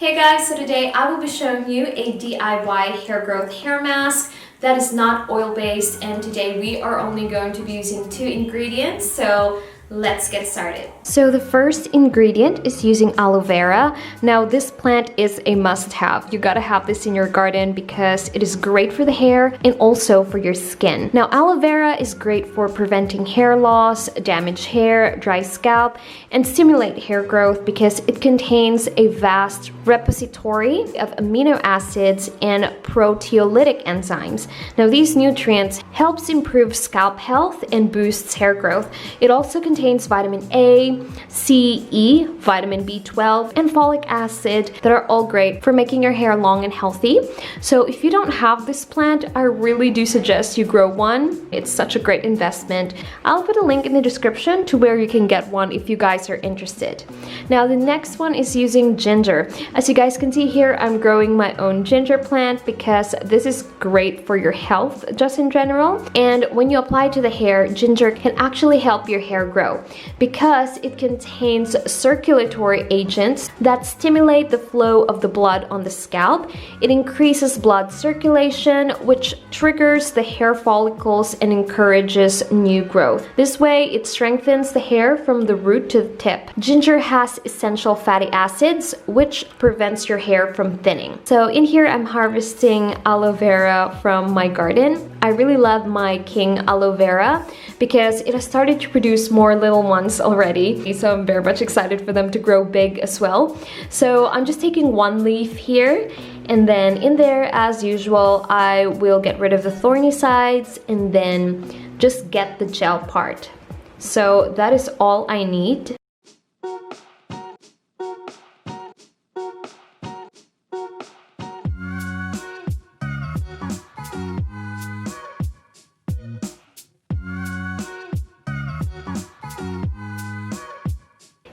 Hey guys, so today I will be showing you a DIY hair growth hair mask that is not oil-based, and today we are only going to be using 2 ingredients, so let's get started. So the first ingredient is using aloe vera. Now this plant is a must-have. You gotta have this in your garden because it is great for the hair and also for your skin. Now aloe vera is great for preventing hair loss, damaged hair, dry scalp, and stimulate hair growth because it contains a vast repository of amino acids and proteolytic enzymes. Now these nutrients helps improve scalp health and boosts hair growth. It also contains vitamin A, C, E, vitamin B12, and folic acid that are all great for making your hair long and healthy. So if you don't have this plant, I really do suggest you grow one. It's such a great investment. I'll put a link in the description to where you can get one if you guys are interested. Now the next one is using ginger. As you guys can see here, I'm growing my own ginger plant because this is great for your health just in general. And when you apply to the hair, ginger can actually help your hair grow because it contains circulatory agents that stimulate the flow of the blood on the scalp. It increases blood circulation, which triggers the hair follicles and encourages new growth. This way, it strengthens the hair from the root to the tip. Ginger has essential fatty acids, which prevents your hair from thinning. So in here, I'm harvesting aloe vera from my garden. I really love my king aloe vera because it has started to produce more little ones already. So I'm very much excited for them to grow big as well. So I'm just taking one leaf here, and then in there, as usual, I will get rid of the thorny sides and then just get the gel part. So that is all I need.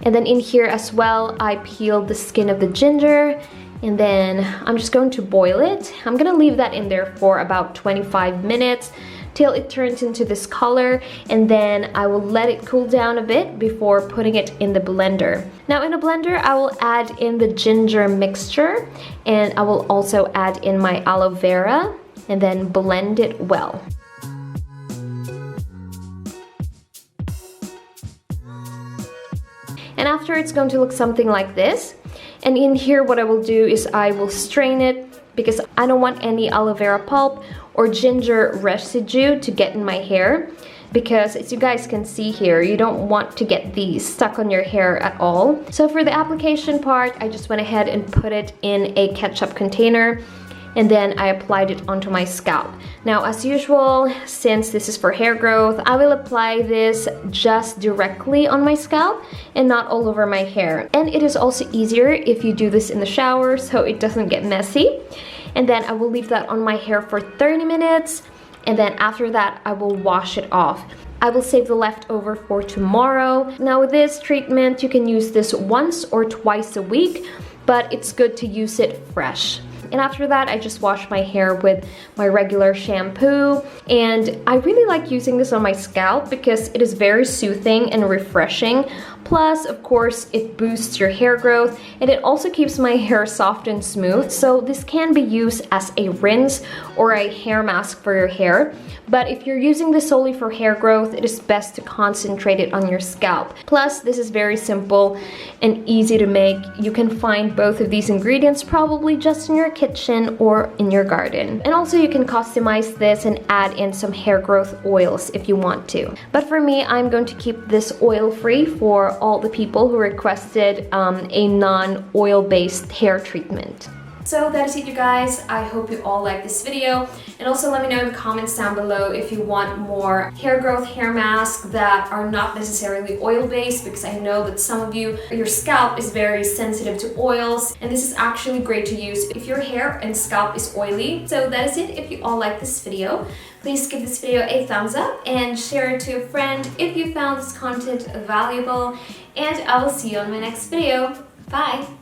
And then in here as well, I peeled the skin of the ginger, and then I'm just going to boil it. I'm gonna leave that in there for about 25 minutes till it turns into this color, and then I will let it cool down a bit before putting it in the blender. Now in a blender, I will add in the ginger mixture, and I will also add in my aloe vera, and then blend it well. And after, it's going to look something like this. And in here, what I will do is I will strain it because I don't want any aloe vera pulp or ginger residue to get in my hair. Because as you guys can see here, you don't want to get these stuck on your hair at all. So for the application part, I just went ahead and put it in a ketchup container, and then I applied it onto my scalp. Now, as usual, since this is for hair growth, I will apply this just directly on my scalp and not all over my hair. And it is also easier if you do this in the shower so it doesn't get messy. And then I will leave that on my hair for 30 minutes. And then after that, I will wash it off. I will save the leftover for tomorrow. Now with this treatment, you can use this once or twice a week, but it's good to use it fresh. And after that, I just wash my hair with my regular shampoo. And I really like using this on my scalp because it is very soothing and refreshing. Plus, of course, it boosts your hair growth, and it also keeps my hair soft and smooth. So this can be used as a rinse or a hair mask for your hair. But if you're using this solely for hair growth, it is best to concentrate it on your scalp. Plus, this is very simple and easy to make. You can find both of these ingredients probably just in your kitchen or in your garden. And also you can customize this and add in some hair growth oils if you want to. But for me, I'm going to keep this oil-free for all the people who requested a non-oil based hair treatment. So that is it, you guys. I hope you all like this video, and also let me know in the comments down below if you want more hair growth hair masks that are not necessarily oil-based, because I know that some of you, your scalp is very sensitive to oils, and this is actually great to use if your hair and scalp is oily. So that is it. If you all like this video, please give this video a thumbs up and share it to a friend if you found this content valuable, and I will see you on my next video. Bye!